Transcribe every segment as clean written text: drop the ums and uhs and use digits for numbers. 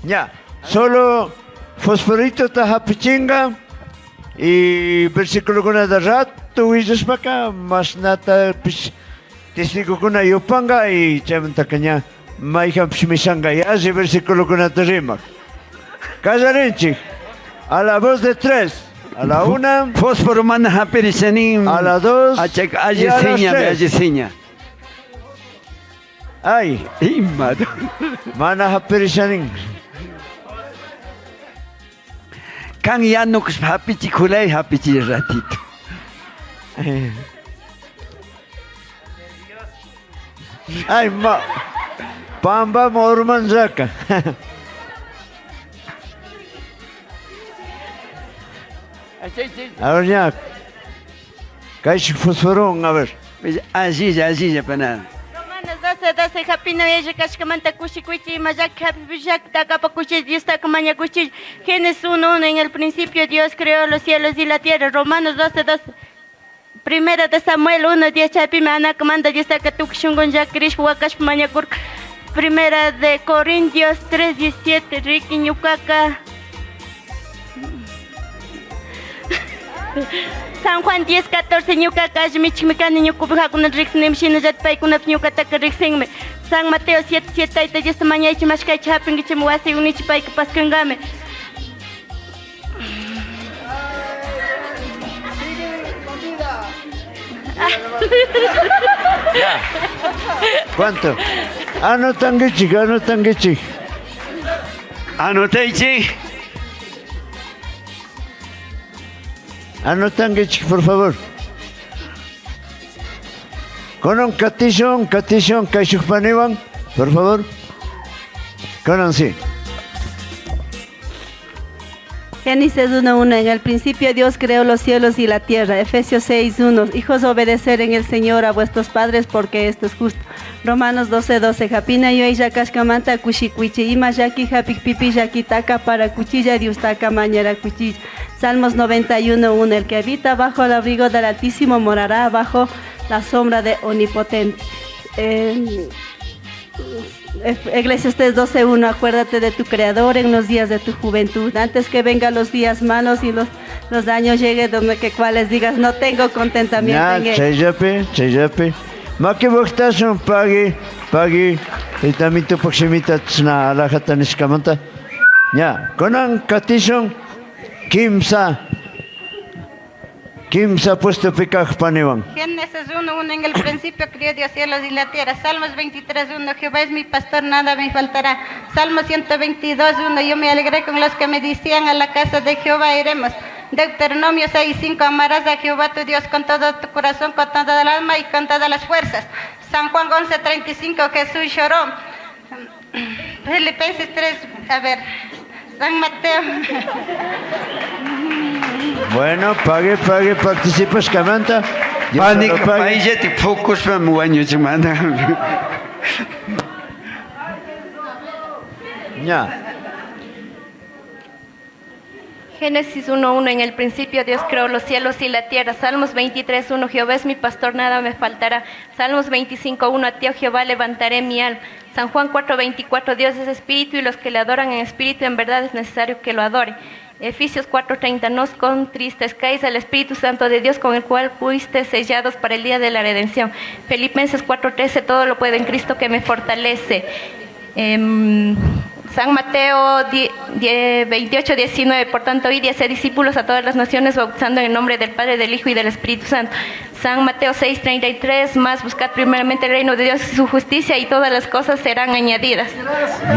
Ya, solo fosforito tahapichinga y versículo kuna de rato wichas paka mas nata pis testigo kuna yupanga y chamantakanya maiham pishmisanga ya si versículo kuna de rimak. Casarinchi, a la voz de tres. A la una, fósforo mana hapirisanin. a la dos, Achak y a las ayeseña, tres. ayeseña. Ay, Imado. mana hapirisanin. Kan ya no kus hapichi kulay hapichi ratito. Ay, pamba morman zaka. A ver ya, kaish fosforón, a ver. Así ya pana. Romanos 12, Japino y Kashkamanta Kushikuchi, Majak Habishak, Takapakuchi, Dios Takamanya Kuchi, Génesis 1, en el principio Dios creó los cielos y la tierra. Romanos 12. Primera de Samuel 1:10, Chapima Anakamanda, Dios Takatukshingon Yakrish, Wakash Manyakur. Primera de Corintios 3:17, Ricky Ñukaka. San Juan 10:14, Ñukaka, Michimikani, Ñukubijakuna, Rixnim, Shinajat Paikuna, Ñukataka, Rixingme. San Mateo 7:7, Dios Maña, Chimashka, Chapin, Chimuasi, Unichipai, Paskangame. ¿Cuánto? Anotan gichik, anotan gichik. Anoteichi. Anotan gichik, por favor. Conon Catishon, Kaishukpaniwan, por favor. Conon sí. Génesis 1:1, en el principio Dios creó los cielos y la tierra. Efesios 6:1, hijos obedecer en el Señor a vuestros padres porque esto es justo. Romanos 12:12, Japina yo ella kashkamanta kushikuichi, ima yaki japik pipi yaki taka para cuchilla diustaka mañara cuchilla. Salmos 91:1, el que habita bajo el abrigo del Altísimo morará bajo la sombra de Omnipotente. Eclesiastés 12:1, acuérdate de tu Creador en los días de tu juventud, antes que vengan los días malos y los daños lleguen donde que cuales digas no tengo contentamiento Ya, en él. cheyape. Maki boktason pagi, y también tu proximita tsna alajata niskamanta. Ya, conan Catishon, Kimsa puesto picaj paniwan. Génesis 1:1, en el principio crió Dios cielos y la tierra. Salmos 23:1, Jehová es mi pastor, nada me faltará. Salmos 122:1, yo me alegré con los que me decían a la casa de Jehová iremos. Deuteronomio 6:5, amarás a Jehová tu Dios con todo tu corazón, con toda el alma y con todas las fuerzas. San Juan 11:35, Jesús lloró. Filipenses 3, a ver, San Mateo. Bueno, pague, participas, Camanta. Pánico, país ya te focus para muaño, chimanda. Ya. Génesis 1:1, en el principio Dios creó los cielos y la tierra. Salmos 23:1, Jehová es mi pastor, nada me faltará. Salmos 25:1, a ti, oh Jehová, levantaré mi alma. San Juan 4:24, Dios es espíritu y los que le adoran en espíritu en verdad es necesario que lo adoren. Efesios 4:30, no os contristezcáis al Espíritu Santo de Dios con el cual fuiste sellados para el día de la redención. Filipenses 4:13, todo lo puedo en Cristo que me fortalece. San Mateo 28:19, por tanto, id y haced discípulos a todas las naciones, bautizando en el nombre del Padre, del Hijo y del Espíritu Santo. San Mateo 6:33, más buscad primeramente el reino de Dios y su justicia y todas las cosas serán añadidas.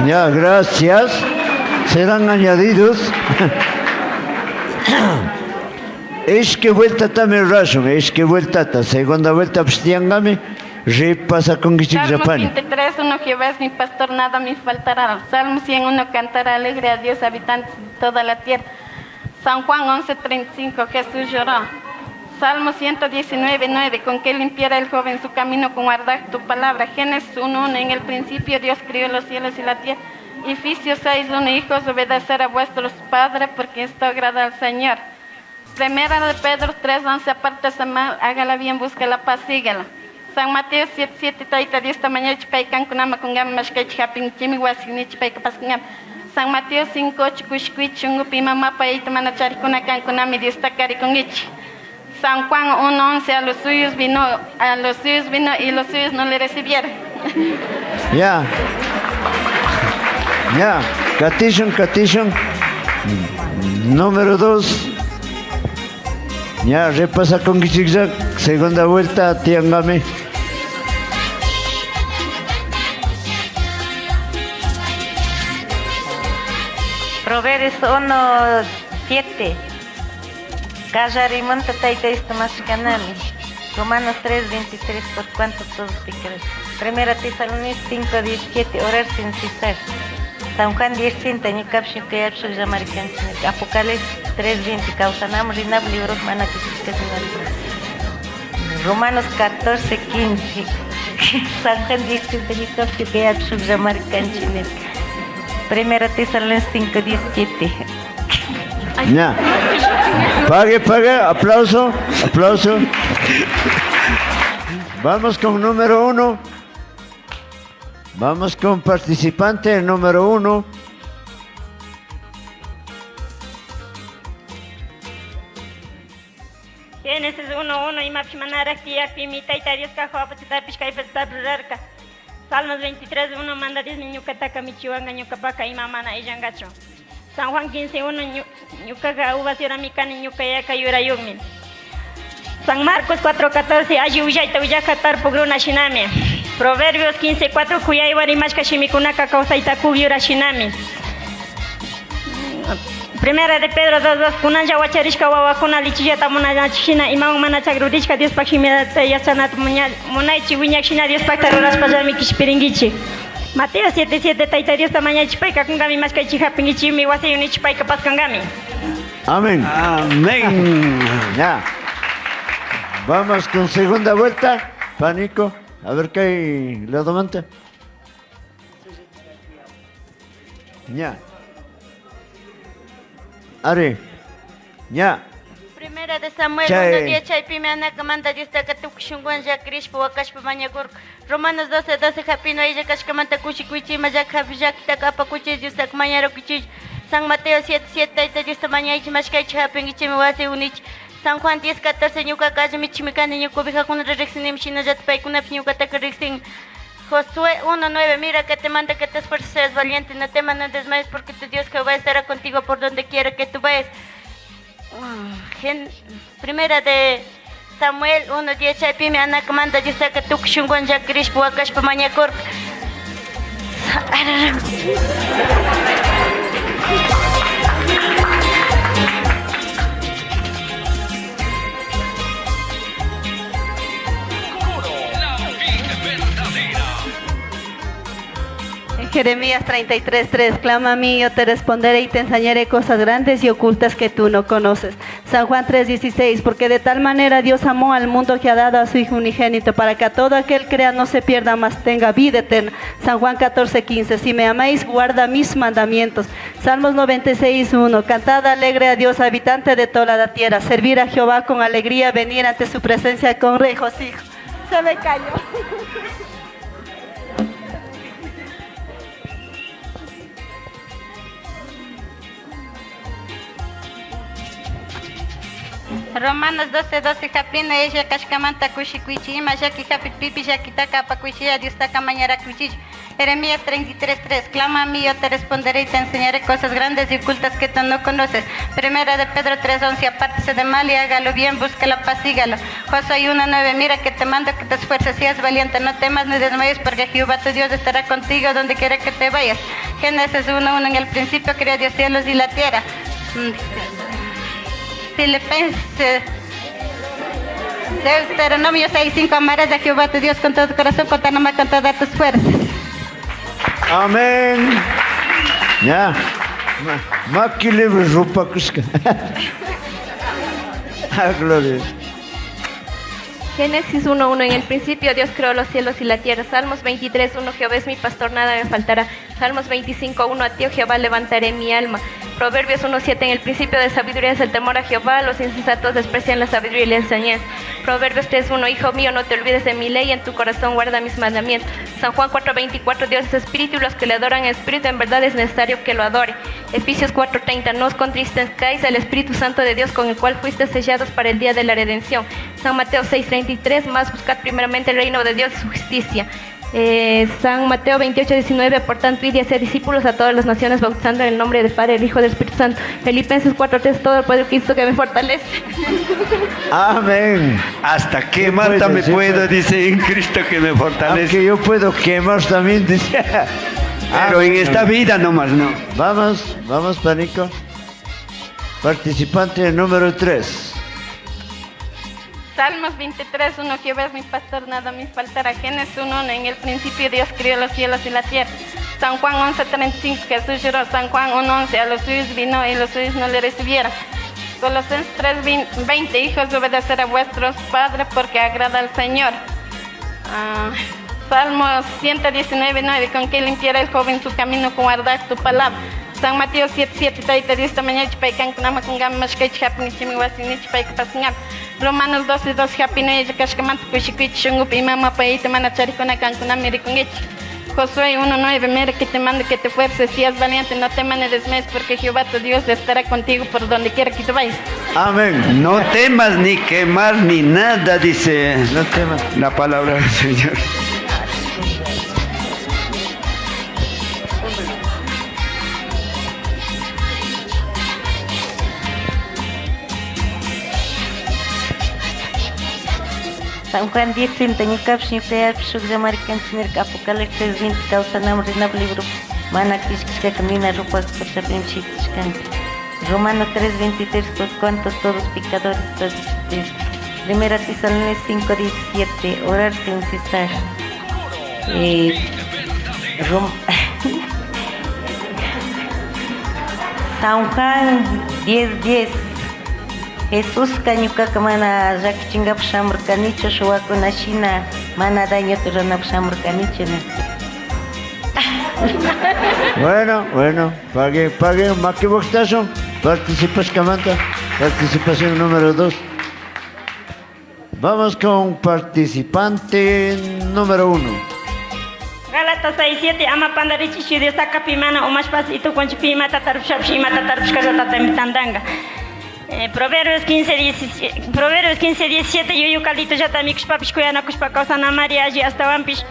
Ya, gracias. Serán añadidos. Es que vuelta también razón, es que vuelta, segunda vuelta abstiangame, repasa con Gichik Salmos Japani. 23:1, Jehová es mi pastor, nada me faltará. Salmo 101, cantar alegre a Dios, habitantes de toda la tierra. San Juan 11:35, Jesús lloró. Salmo 119:9, con que limpiara el joven su camino con guardar tu palabra. Génesis 1:1, en el principio Dios crió los cielos y la tierra. Efesios 6:1, hijos, obedecer a vuestros padres porque esto agrada al Señor. Primera de Pedro 3:11, apártese mal, hágala bien, busque la paz, síguela. San Mateo 7:7, taita Dios tamaño chipay cankunama kungam mashkay chapin chimi wasini chipay kapas kungam. San Mateo 5:8 kushkuich chungupi mamapa y manacharikuna kankunami Dios takarikungichi. San Juan 1:11 a los suyos vino y los suyos no le recibieron. Ya. Ya. Catishon. Número 2. Ya, repasa con Gichigzag. Segunda vuelta, Tiangame. Proverbios 1:7. Callarimonta taitaista más ganami. Romanos 3:23. Por cuanto todos pecaron. Primera Tesalonicenses 5:17. Orar sin cesar. San Juan 10:30. Ni caption que absurd americano. Apocalipsis 3:20. Causanamos rinab libros mana que se Romanos 14:15. San Juan 10:30. Ni caption que absurd americano. Primera Tesalonicenses 5:17. Ya. Pague. Aplauso. Vamos con número 1. Vamos con participante número 1. Génesis 1:1 y mapchimanara kiapi mitaita Dios kajoapa titapishkai festabrarka. Salmos 23:1 manda Dios niñucataca michiwanga ñucapaka y mamana illangacho. San Juan 15:1 ñucaga uvas yoramicani ñucayaka yurayugmin. San Marcos 4:14 ayuyaita uyacatar pogruna shinami. Proverbios 15:4 kuyayuari mashka shimikunaka kausaita kubyura shinami. Primera de Pedro 2:2 kunanja wacharishka wawakuna lichillata munachishina imawan mana chagrurishka Dios pakshimidata yachanat munaychi wiñakshina Dios paktaruras pallami kishpiringichi. Mateo 7:7 taita Dios tamañachipayka kungami mashkaychi hapingichimi wasiyunichipayka paskangami. Amén. Ya. Vamos con segunda vuelta. Pánico. A ver qué hay. ¿Le domanta? Ya. Are. Ya. Primera de Samuel Chay. 1:10 chaypimiana kamanta Dios takatukushunguan yakrishpa wakashpa mañakurka. Romanos 12:12 japino ella kashkamanta kushikuichima yakapillakitaka apakuchis Dios takmañarokuchis. San Mateo 7:7 taita Dios tamañaychi mashkaychi hapingichimi wasi unich. San Juan 10:14 ñuka kallamichimikani ñukubijakuna riqsinimshina llatapaykuna ñukataka riqsin. Josué 1:9 mira que te manda que te esfuerces, seas valiente, no temas, no desmayes porque tu Dios Jehová estará contigo por donde quiera que tú vayas. Primera de Samuel 1:10 chaypimi anakamanta yusaka tukushunguan yakrishpa wakashpa mañakurka. Jeremías 33:3, clama a mí, yo te responderé y te enseñaré cosas grandes y ocultas que tú no conoces. San Juan 3:16, porque de tal manera Dios amó al mundo que ha dado a su Hijo unigénito, para que a todo aquel crea no se pierda, mas tenga vida eterna. San Juan 14:15, si me amáis, guarda mis mandamientos. Salmos 96:1, cantad alegre a Dios, habitante de toda la tierra, servir a Jehová con alegría, venir ante su presencia con regocijo. Se me cayó. Romanos 12:12 japina ella kashkamanta kushikuichi ima yaki japit pipi yakitaka apakuichia Dios taka mañara kuchich. Jeremías 33:3 clama a mí, yo te responderé y te enseñaré cosas grandes y ocultas que tú no conoces. Primera de Pedro 3:11 apártese de mal y hágalo bien, busca la paz, sígalo. Josué 1:9 mira que te mando que te esfuerces, seas valiente, no temas ni desmayes porque Jehová tu Dios estará contigo donde quiera que te vayas. Génesis 1:1 en el principio creó Dios cielos y la tierra. Filipenses, Deuteronomio 6:5 amarás a Jehová tu Dios con todo tu corazón, con tu alma, con todas tus fuerzas. Amén. Ya. Makile rupa kuska. Gloria. Génesis 1:1 en el principio Dios creó los cielos y la tierra. Salmos 23:1 Jehová es mi pastor, nada me faltará. Salmos 25:1 a ti, oh Jehová, levantaré mi alma. Proverbios 1:7. En el principio de sabiduría es el temor a Jehová, los insensatos desprecian la sabiduría y la enseñanza. Proverbios 3:1. Hijo mío, no te olvides de mi ley, en tu corazón guarda mis mandamientos. San Juan 4:24. Dios es espíritu y los que le adoran en espíritu en verdad es necesario que lo adore. Efesios 4:30. No os contristezcáis al Espíritu Santo de Dios, con el cual fuiste sellados para el día de la redención. San Mateo 6:33. Más buscad primeramente el reino de Dios y su justicia. San Mateo 28:19. Por tanto, id y haced discípulos a todas las naciones, bautizando en el nombre del Padre, del Hijo y del Espíritu Santo. Filipenses 4:3. Todo el poder de Cristo que me fortalece. Amén. Hasta quemar también sí puedo, puede. dice, en Cristo que me fortalece. Aunque yo puedo quemar también, dice. Pero en esta vida nomás no. Vamos, Panico. Participante número 3. Salmos 23:1. Jehová es mi pastor, nada me faltará. Génesis 1:1. En el principio Dios crió los cielos y la tierra. San Juan 11:35. Jesús lloró. San Juan 1:11. A los suyos vino y los suyos no le recibieron. Colosenses 3:20. Hijos, obedeced a vuestros padres porque agrada al Señor. Salmos 119:9. Con que limpiara el joven su camino con guardar tu palabra. San Mateo 7:7. Taita Dios tamaña chipaikan kunama kungam mashkech hapni chimiwasini chipaik pasngam. Romanos 12:2. Hapine kashkamat kushikuich shungup imama paite manacharikona kankunam mirikungich. Josué 1:9. Mira que te mando que te fuerces, seas valiente, no temas ni desmayes, porque Jehová tu Dios estará contigo por donde quiera que te vayas. Amén. No temas ni quemar ni nada, dice No temas. la palabra del Señor. San Juan 10:30. Ñuqapish llamarkanchik Apocalipsis 20 kawsanam rinap libro mana kishkishka nina rupas pachapim chikishkanki. Romanos 3:23. Por cuanto todos pecadores todos. Primera Tesalonicenses 5:17. Orar sin cesar. San Juan 10:10. Jesús kañukaqa mana rakichingapi shamurkanichu, shuwakunashina mana dañota runapi shamurkanichu. Bueno, pague, maquiboxtazo. Participación número 2. Vamos con participante número 1. Gálatas 6:7. Ama pandarichishi Dios takapimana umashpasito conchipima tatarupshapshima tatarupshkasatamitandanga. Proverbios 15:17. Yuyu caldito ya tamikush papish kuyanakushpa kausana María allí hasta vampish.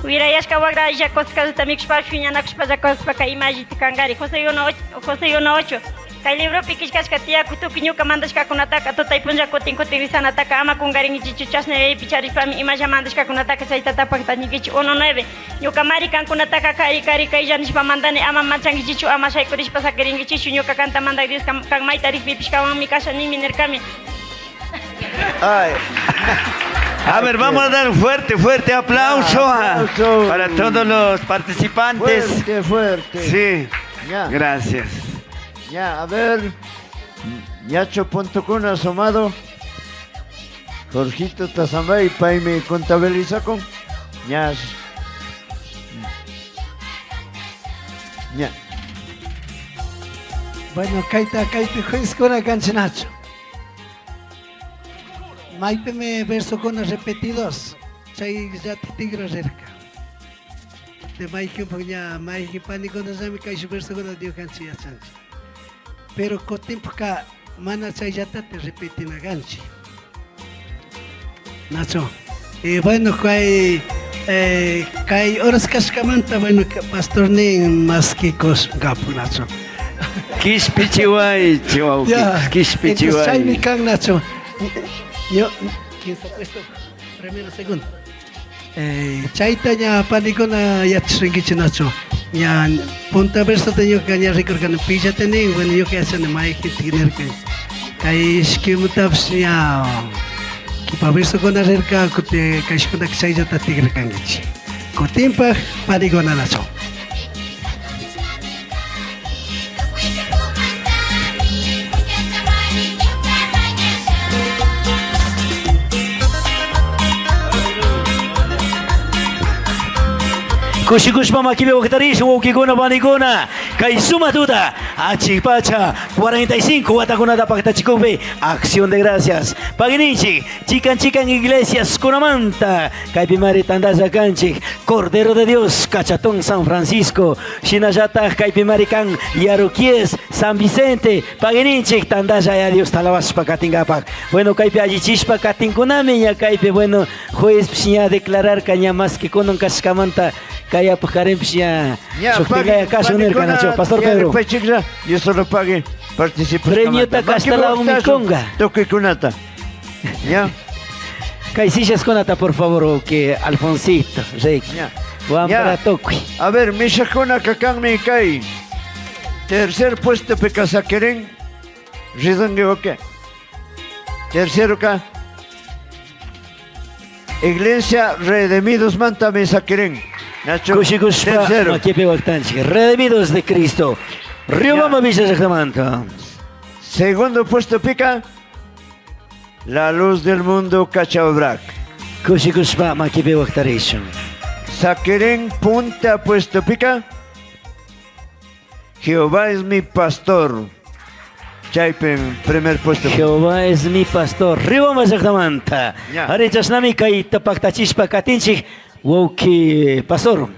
Wirayashka wagra ya cosas tamikush papish kuyanakushpa ya cosas ka imaji tikangari. José 1:8. Kay libro pikishkashka tia kutuki ñuka mandashkakunataka tutay punllakutin kutirisanataka ama kungarinkichi chuchasne picharipami imalla mandashkakunataka chaytatapaq tañikichi. 1:9. Ñuka mari kankunataka kari kayllanishpa mandani ama manchankichichu ama shaykurishpa sakirinkichichu. Ñuka kanta manda Dios kan mayta rikpipishkawanmi kasha nimi nirkami. Ay. A ver, vamos a dar un fuerte aplauso, Aplauso. para todos los participantes. Fuerte. Sí, Ya. gracias. Ya, a ver. Ñacho.com asomado. Jorgito Tazambay, Paime contabiliza con. Ya. Bueno, kaita juez con la canchinacho. Maipe me verso con los repetidos. Chay ya te tigro cerca. De maiki pagna maiki pani con los ami kai verso con los dio canchi ya chanchi. Pero con tiempo ka mana chay ya te repeti na ganchi. Nacho. Bueno, kai horas cascamanta bueno pastor ni más que cos gapu nacho. Kispichiway, chihuahua. Entonces chay mi Kispichiway. can nacho. Yo, ¿quién se ha puesto? Primero, segundo. Chaita ya panicona ya trinkichi nacho. Ya punta verso tengo que ya recordar pilla tener bueno yo que hacen más que tener que esquemutaps ya que para verso con la cerca que esconda que chaita ta tigre kangichi. Cotimpa panicona nacho. Kushikushpa makibe waktarisha wukikuna panikuna kay suma duda achipacha 45 watakunata paktachikupi acción de gracias pagininchik chican iglesias kunamanta kay pimari tandaza kanchik Cordero de Dios Cachatón San Francisco shinallata kay pimari kan Yaruquies San Vicente pagininchik tandaza ya Dios talabashpa katingapak bueno kaypi allichishpa katinkunami ya kaypi bueno juez pshia declarar kaña más que konon kashkamanta kaya pajaremps ya shoktigaya kashoner kanacho Pastor Pedro Yo solo pague participa. Premio ta kastala umikonga Toque kunata. Ya. Kaisillas konata por favor que Alfonsito Rey Ya. Juan Ya. para toque A ver, Mishakuna Kakanmi Kai. Tercer puesto Pecasaqueren. Ridongue Oke. Tercero K. Iglesia Redimidos Manta Mesaqueren. Nacho. Kushikushpa Tercero. makipe waktanchik Redimidos de Cristo Riobamba Villa Sacramento Segundo puesto pica. La luz del mundo Cachabrak. Kushikushpa makipe waktarishun Saqueren punta puesto pica. Jehová es mi pastor. Chaipen primer puesto. Jehová es mi pastor Riobamba Sacramento Ya. Arechasnami kay tapaktachishpa katinchik Woki pastor